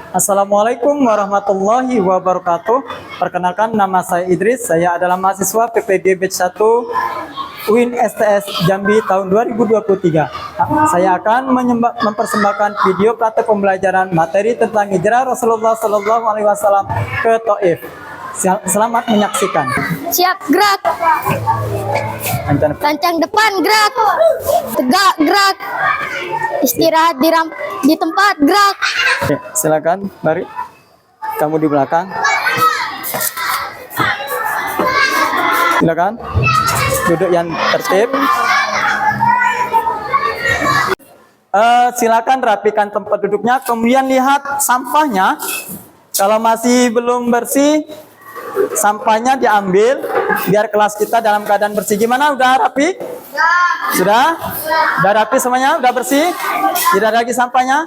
Assalamualaikum warahmatullahi wabarakatuh. Perkenalkan, nama saya Idris. Saya adalah mahasiswa PPG Batch 1 UIN STS Jambi tahun 2023. Saya akan mempersembahkan video praktek pembelajaran materi tentang hijrah Rasulullah SAW ke Taif. Selamat menyaksikan. Siap, gerak. Lancang depan, gerak. Tegak, gerak. Istirahat di tempat, gerak. Oke, silakan, mari. Kamu di belakang. Silakan. Duduk yang tertib. Silakan rapikan tempat duduknya, kemudian lihat sampahnya. Kalau masih belum bersih, sampahnya diambil biar kelas kita dalam keadaan bersih. Gimana? Udah rapi? Sudah? Udah rapi semuanya? Udah bersih? Tidak ada lagi sampahnya?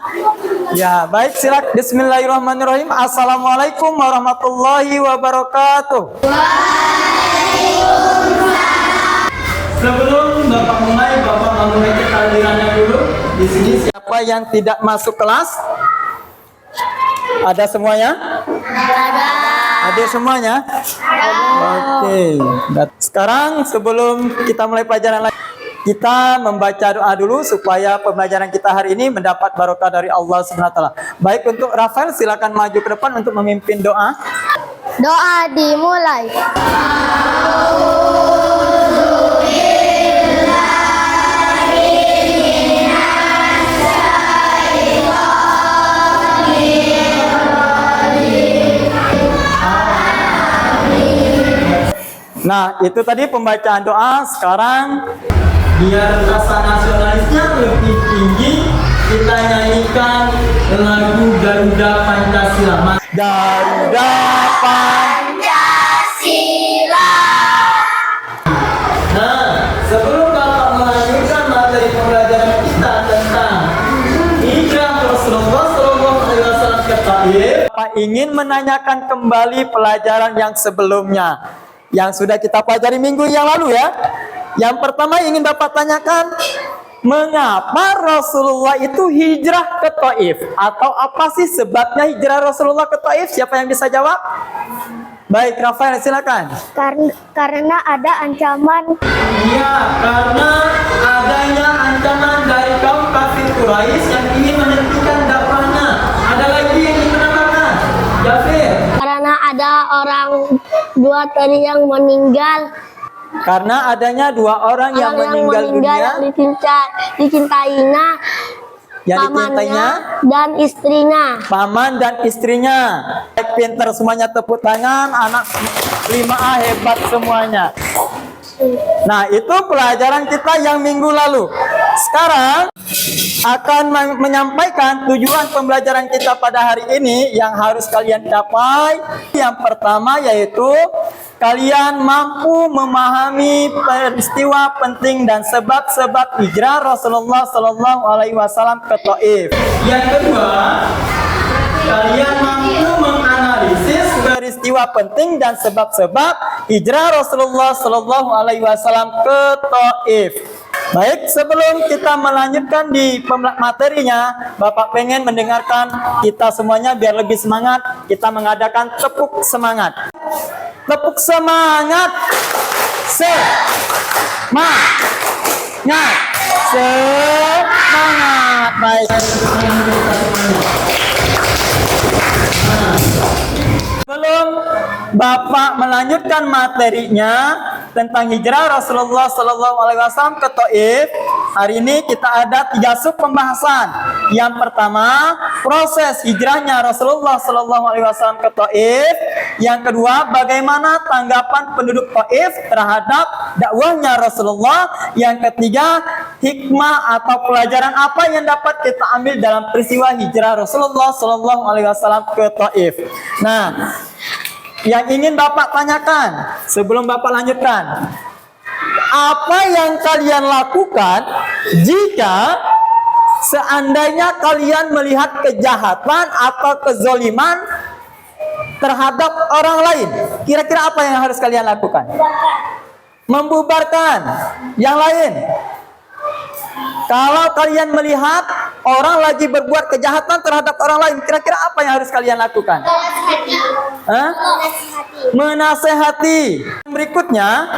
Ya, baik, silakan. Bismillahirrahmanirrahim. Assalamualaikum warahmatullahi wabarakatuh. Sebelum Bapak mulai, Bapak mau mengecek kehadirannya dulu. Di sini siapa yang tidak masuk kelas? Ada semuanya? Ada semuanya? Oke. Sekarang sebelum kita mulai pelajaran lagi, kita membaca doa dulu supaya pembelajaran kita hari ini mendapat barokah dari Allah SWT. Baik, untuk Rafael silakan maju ke depan untuk memimpin doa. Doa dimulai. Nah, itu tadi pembacaan doa. Sekarang biar rasa nasionalisnya lebih tinggi, kita nyanyikan lagu Garuda Pancasila. Garuda Pancasila. Nah, sebelum Bapak melanjutkan materi pembelajaran kita tentang hijrah Rasulullah SAW ke Taif, Bapak ingin menanyakan kembali pelajaran yang sebelumnya, yang sudah kita pelajari minggu yang lalu ya. Yang pertama ingin Bapak tanyakan, mengapa Rasulullah itu hijrah ke Taif? Atau apa sih sebabnya hijrah Rasulullah ke Taif? Siapa yang bisa jawab? Baik, Rafael silakan. Karena ada ancaman. Iya, karena adanya ancaman dari kaum kafir Quraisy yang ingin menghentikan dakwahnya. Ada lagi yang ingin menambahkan? Jafir. Karena ada orang dua tadi yang meninggal. Karena adanya dua orang yang meninggal dunia, yang dicintainya, pamannya dan istrinya. Paman dan istrinya. Pinter semuanya, tepuk tangan. Anak 5A hebat semuanya. Nah, itu pelajaran kita yang minggu lalu. Sekarang akan menyampaikan tujuan pembelajaran kita pada hari ini yang harus kalian capai. Yang pertama yaitu kalian mampu memahami peristiwa penting dan sebab-sebab hijrah Rasulullah SAW ke Taif. Yang kedua, kalian mampu menganalisis peristiwa penting dan sebab-sebab hijrah Rasulullah SAW ke Taif. Baik, sebelum kita melanjutkan di materinya, Bapak pengen mendengarkan kita semuanya biar lebih semangat. Kita mengadakan tepuk semangat. Tepuk semangat. Semangat. Semangat. Baik. Sebelum Bapak melanjutkan materinya tentang hijrah Rasulullah SAW ke Taif, hari ini kita ada 3 sub pembahasan. Yang pertama, proses hijrahnya Rasulullah SAW ke Taif. Yang kedua, bagaimana tanggapan penduduk Taif terhadap dakwahnya Rasulullah. Yang ketiga, hikmah atau pelajaran apa yang dapat kita ambil dalam peristiwa hijrah Rasulullah SAW ke Taif. Nah, yang ingin Bapak tanyakan sebelum Bapak lanjutkan, apa yang kalian lakukan jika seandainya kalian melihat kejahatan atau kezoliman terhadap orang lain? Kira-kira apa yang harus kalian lakukan? Membubarkan. Yang lain, kalau kalian melihat orang lagi berbuat kejahatan terhadap orang lain, kira-kira apa yang harus kalian lakukan? Hah? Menasehati. Berikutnya,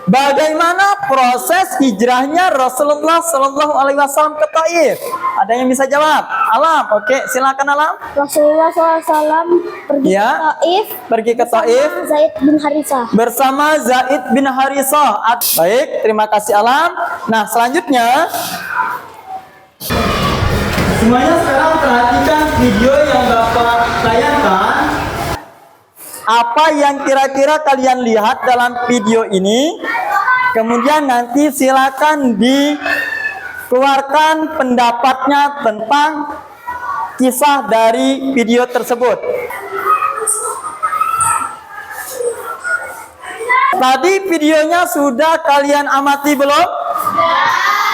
bagaimana proses hijrahnya Rasulullah Shallallahu Alaihi Wasallam ke Taif? Ada yang bisa jawab? Alam, oke, silakan Alam. Rasulullah SAW pergi Ya. ke Taif Pergi ke Taif Zaid bin Harithah. bersama Zaid bin Harithah. Baik, terima kasih Alam. Nah, selanjutnya semuanya sekarang perhatikan video yang Bapak tayangkan. Apa yang kira-kira kalian lihat dalam video ini? Kemudian nanti silakan dikeluarkan pendapatnya tentang kisah dari video tersebut. Tadi videonya sudah kalian amati belum?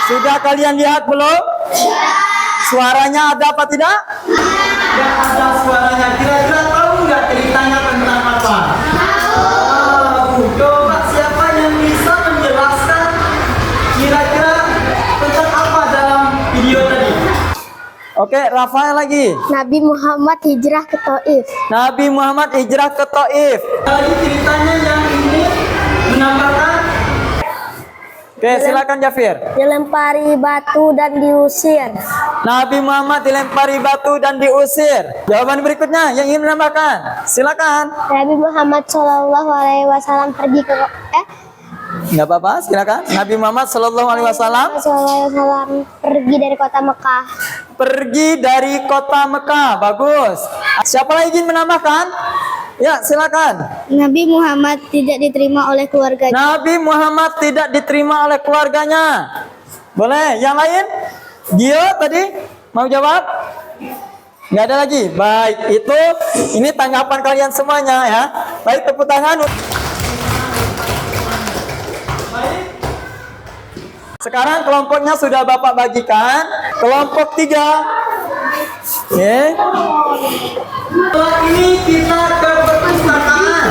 Sudah kalian lihat belum? Suaranya ada apa tidak? Tidak ada suaranya. Kira-kira tahu nggak ceritanya tentang apa? Tahu. Coba siapa yang bisa menjelaskan kira-kira tentang apa dalam video tadi? Oke, Rafael lagi. Nabi Muhammad hijrah ke Taif. Nabi Muhammad hijrah ke Taif. Tadi ceritanya yang ini menambahkan. Oke, silakan Jafir. Dilempari batu dan diusir. Nabi Muhammad dilempari batu dan diusir. Jawaban berikutnya yang ingin menambahkan, silakan. Nabi Muhammad SAW pergi ke Nggak apa-apa, silakan. Nabi Muhammad Shallallahu Alaihi Wasallam SAW pergi dari kota Mekah. pergi dari kota Mekah. Bagus. Siapa lagi ingin menambahkan? Ya, silakan. Nabi Muhammad tidak diterima oleh keluarganya. Nabi Muhammad tidak diterima oleh keluarganya. Boleh? Yang lain? Gio tadi mau jawab? Nggak ada lagi. Baik, itu ini tanggapan kalian semuanya ya. Baik, tepuk tangan. Baik. Sekarang kelompoknya sudah Bapak bagikan. Kelompok 3. Oke. Setelah ini kita ke perpustakaan.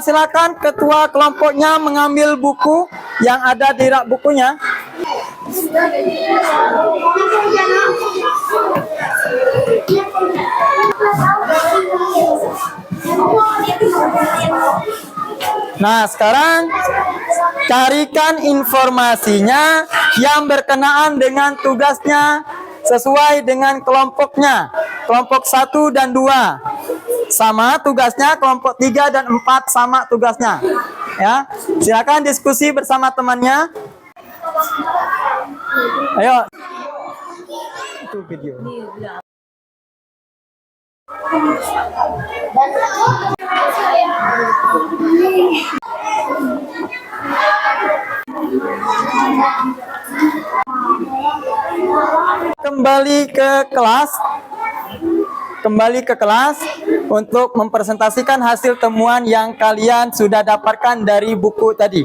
Silakan ketua kelompoknya mengambil buku yang ada di rak bukunya. Nah, sekarang carikan informasinya yang berkenaan dengan tugasnya sesuai dengan kelompoknya. Kelompok 1 dan 2 sama tugasnya, kelompok 3 dan 4 sama tugasnya. Ya, silakan diskusi bersama temannya. Ayo. Itu video. Kembali ke kelas untuk mempresentasikan hasil temuan yang kalian sudah dapatkan dari buku tadi.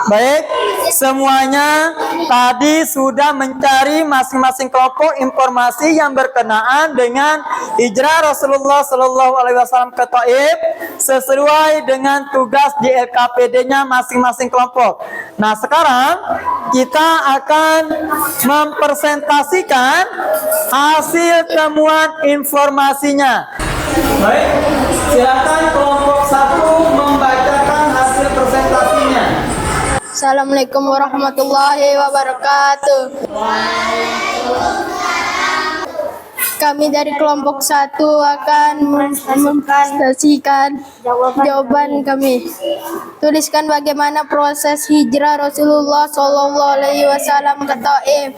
Baik, semuanya tadi sudah mencari masing-masing kelompok informasi yang berkenaan dengan hijrah Rasulullah Shallallahu Alaihi Wasallam ke Taif sesuai dengan tugas di LKPD-nya masing-masing kelompok. Nah, sekarang kita akan mempresentasikan hasil temuan informasinya. Baik, silakan kelompok 1 membacakan hasil presentasinya. Assalamualaikum warahmatullahi wabarakatuh. Kami dari kelompok 1 akan mempresentasikan jawaban kami. Tuliskan bagaimana proses hijrah Rasulullah Shallallahu Alaihi Wasallam ke Taif.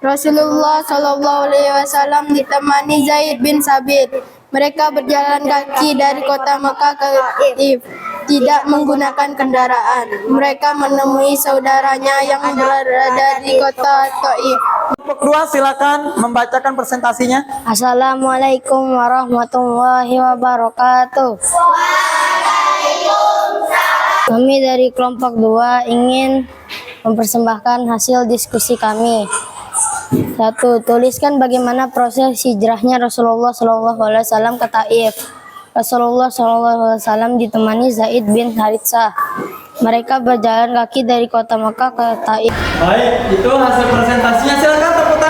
Rasulullah Shallallahu Alaihi Wasallam ditemani Zaid bin Sabit. Mereka berjalan kaki dari kota Mekah ke Taif, tidak menggunakan kendaraan. Mereka menemui saudaranya yang berada di kota Taif. Kelompok 2 silakan membacakan presentasinya. Assalamualaikum warahmatullahi wabarakatuh. Kami dari kelompok 2 ingin mempersembahkan hasil diskusi kami. 1. Tuliskan bagaimana proses hijrahnya Rasulullah SAW ke Taif. Rasulullah SAW ditemani Zaid bin Harithah. Mereka berjalan kaki dari kota Mekah ke Taif. Baik, itu hasil presentasinya. Silakan tepuk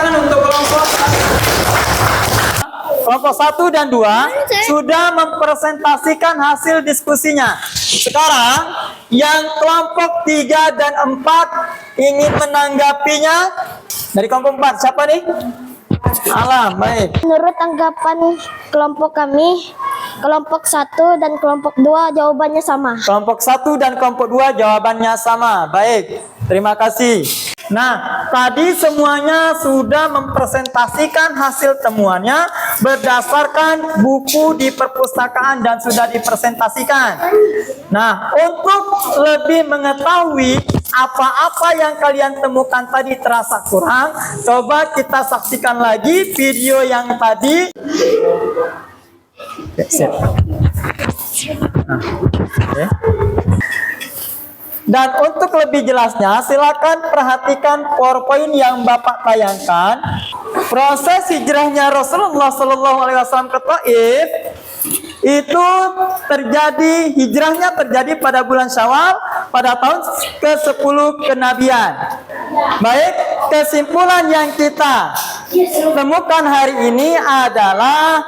kelompok 1 dan 2 sudah mempresentasikan hasil diskusinya. Sekarang yang kelompok 3 dan 4 ingin menanggapinya. Dari kelompok 4 siapa nih? Alam, baik. Menurut tanggapan kelompok kami, kelompok 1 dan kelompok 2 jawabannya sama. Kelompok 1 dan kelompok 2 jawabannya sama. Baik, terima kasih. Nah, tadi semuanya sudah mempresentasikan hasil temuannya berdasarkan buku di perpustakaan dan sudah dipresentasikan. Nah, untuk lebih mengetahui apa-apa yang kalian temukan tadi terasa kurang, coba kita saksikan lagi video yang tadi. Oke, sip. Nah, oke. Dan untuk lebih jelasnya, silakan perhatikan PowerPoint yang Bapak tayangkan. Proses hijrahnya Rasulullah SAW ke Taif itu terjadi, hijrahnya terjadi pada bulan Syawal pada tahun ke-10 kenabian. Baik, kesimpulan yang kita temukan hari ini adalah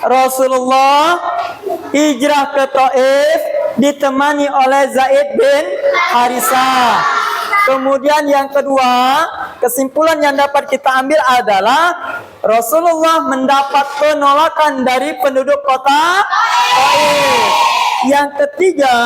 Rasulullah hijrah ke Taif ditemani oleh Zaid bin Harisah. Kemudian yang kedua, kesimpulan yang dapat kita ambil adalah Rasulullah mendapat penolakan dari penduduk kota Taif. Yang ketiga,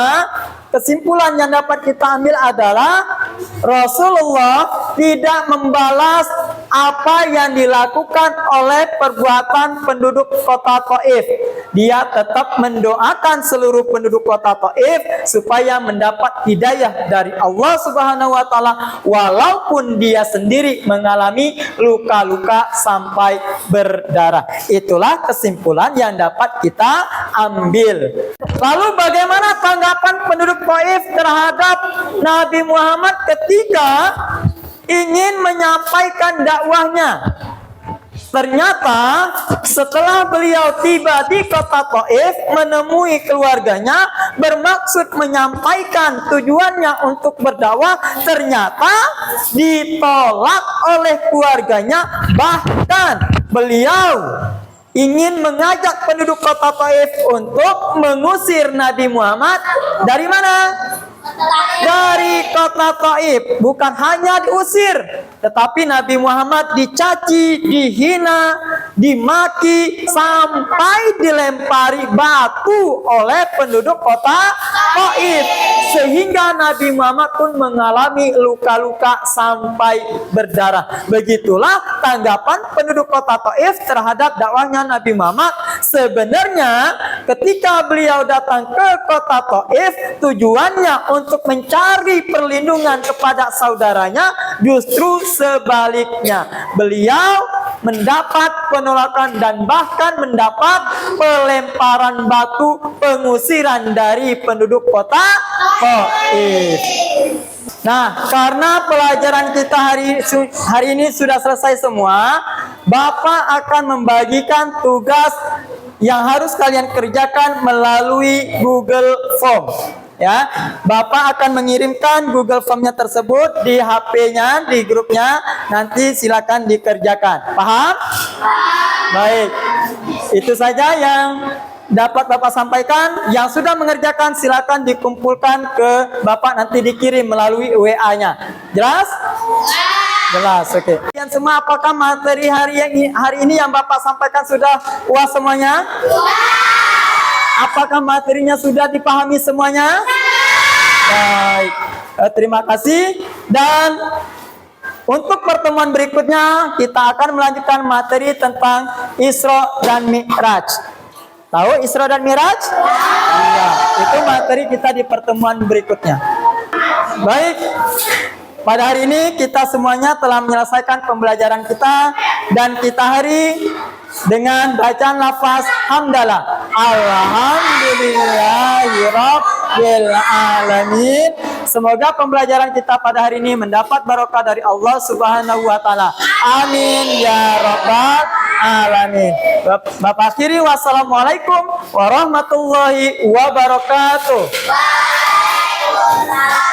kesimpulan yang dapat kita ambil adalah Rasulullah tidak membalas apa yang dilakukan oleh perbuatan penduduk kota Taif. Dia tetap mendoakan seluruh penduduk kota Taif supaya mendapat hidayah dari Allah Subhanahu wa taala walaupun dia sendiri mengalami luka-luka sampai berdarah. Itulah kesimpulan yang dapat kita ambil. Lalu bagaimana tanggapan penduduk Taif terhadap Nabi Muhammad ketika ingin menyampaikan dakwahnya? Ternyata setelah beliau tiba di kota Taif menemui keluarganya bermaksud menyampaikan tujuannya untuk berdakwah, ternyata ditolak oleh keluarganya. Bahkan beliau ingin mengajak penduduk kota Taif untuk mengusir Nabi Muhammad dari mana? Dari kota Taif. Bukan hanya diusir, tetapi Nabi Muhammad dicaci, dihina, dimaki, sampai dilempari batu oleh penduduk kota Taif. Sehingga Nabi Muhammad pun mengalami luka-luka sampai berdarah. Begitulah tanggapan penduduk kota Taif terhadap dakwahnya Nabi Muhammad. Sebenarnya ketika beliau datang ke kota Taif, tujuannya untuk mencari perlindungan kepada saudaranya, justru sebaliknya. Beliau mendapat penolakan dan bahkan mendapat pelemparan batu, pengusiran dari penduduk kota Taif. Nah, karena pelajaran kita hari ini sudah selesai semua, Bapak akan membagikan tugas yang harus kalian kerjakan melalui Google Form. Ya, Bapak akan mengirimkan Google Form-nya tersebut di HP-nya, di grupnya. Nanti silakan dikerjakan. Paham? Baik. Itu saja yang dapat Bapak sampaikan. Yang sudah mengerjakan silakan dikumpulkan ke Bapak, nanti dikirim melalui WA-nya. Jelas? Jelas, oke. Kalian semua, apakah materi hari ini yang Bapak sampaikan sudah puas semuanya? Apakah materinya sudah dipahami semuanya? Baik, terima kasih. Dan untuk pertemuan berikutnya kita akan melanjutkan materi tentang Isra dan Mi'raj. Tahu Isra dan Mi'raj? Iya, itu materi kita di pertemuan berikutnya. Baik, pada hari ini kita semuanya telah menyelesaikan pembelajaran kita, dan kita hari dengan bacaan lafaz hamdalah. Alhamdulillahirabbil alamin. Semoga pembelajaran kita pada hari ini mendapat barokah dari Allah Subhanahu wa taala. Amin ya rabbal alamin. Bapak akhiri, wassalamualaikum warahmatullahi wabarakatuh. Waalaikumsalam.